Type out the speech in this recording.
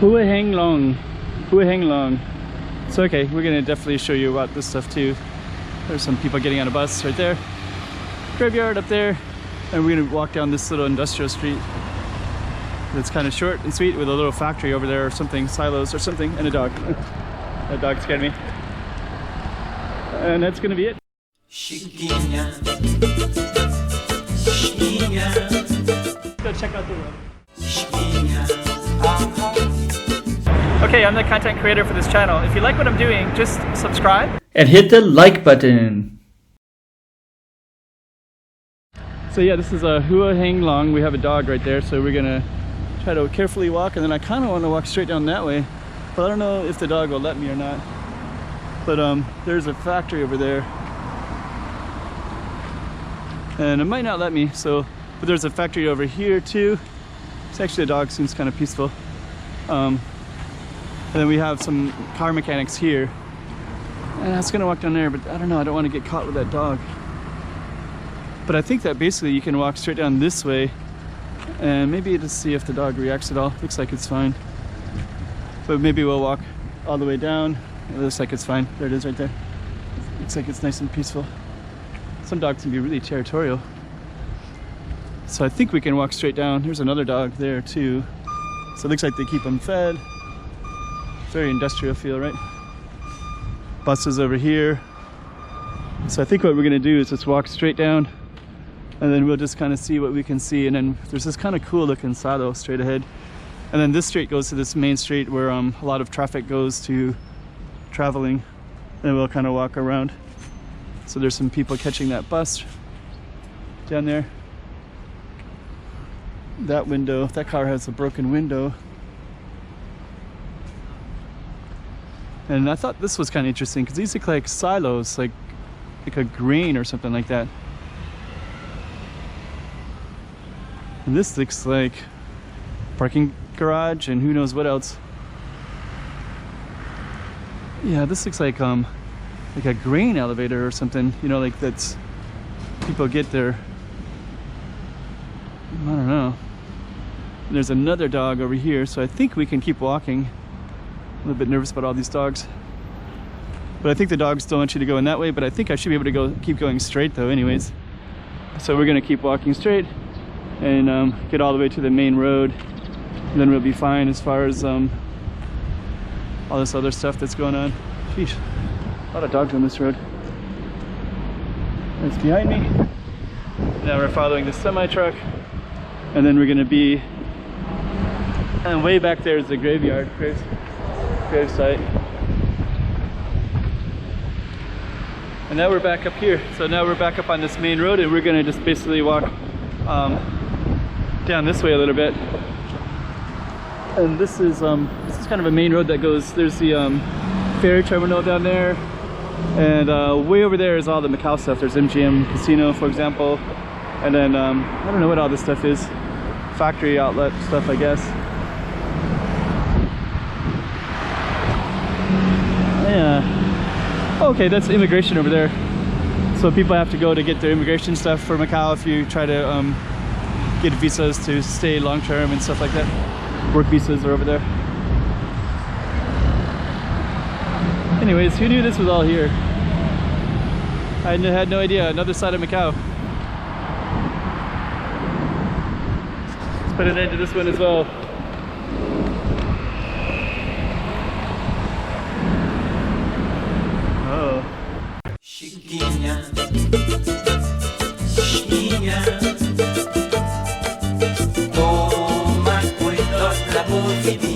Heng Long. Heng Long. So okay, we're gonna definitely show you about this stuff too. There's some people getting on a bus right there. Graveyard up there. And we're gonna walk down this little industrial street. It's kind of short and sweet with a little factory over there or something, silos or something, and a dog. That dog scared me. And that's gonna be it. Go check out the road. Okay, I'm the content creator for this channel. If you like what I'm doing, just subscribe and hit the like button. So yeah, this is a Heng Long. We have a dog right there, so we're gonna try to carefully walk, and then I kind of want to walk straight down that way, but I don't know if the dog will let me or not. But there's a factory over there, and it might not let me. So, but there's a factory over here too. It's actually a dog, seems kind of peaceful. And then we have some car mechanics here, and I was gonna walk down there, but I don't know, I don't want to get caught with that dog. But I think that basically you can walk straight down this way and maybe just see if the dog reacts at all. Looks like it's fine. But maybe we'll walk all the way down. It looks like it's fine. There it is right there. Looks like it's nice and peaceful. Some dogs can be really territorial. So I think we can walk straight down. There's another dog there too. So it looks like they keep them fed. Very industrial feel, right? Buses over here. So I think what we're gonna do is just walk straight down, and then we'll just kind of see what we can see. And then there's this kind of cool looking silo straight ahead. And then this street goes to this main street where a lot of traffic goes to traveling. And we'll kind of walk around. So there's some people catching that bus down there. That window, that car has a broken window. And I thought this was kind of interesting because these look like silos, like a grain or something like that. And this looks like parking garage and who knows what else. Yeah, this looks like a grain elevator or something, you know, like that's people get there. I don't know. There's another dog over here, so I think we can keep walking. A little bit nervous about all these dogs, but I think the dogs don't want you to go in that way, but I think I should be able to keep going straight though anyways. So we're gonna keep walking straight and get all the way to the main road, and then we'll be fine as far as all this other stuff that's going on. Sheesh, a lot of dogs on this road. It's behind me. Now we're following the semi-truck, and then we're gonna be, and way back there is the graveyard, gravesite. And now we're back up here. So now we're back up on this main road, and we're gonna just basically walk down this way a little bit. And this is kind of a main road that goes, there's the ferry terminal down there, and way over there is all the Macau stuff. There's MGM Casino, for example, and then I don't know what all this stuff is, factory outlet stuff, I guess. Yeah. Okay, that's immigration over there. So people have to go to get their immigration stuff for Macau if you try to get visas to stay long term and stuff like that. Work visas are over there. Anyways, who knew this was all here? I had no idea. Another side of Macau. Let's put an end to this one as well. Oh. Chiquinha, chiquinha, toma cuidado da movimento.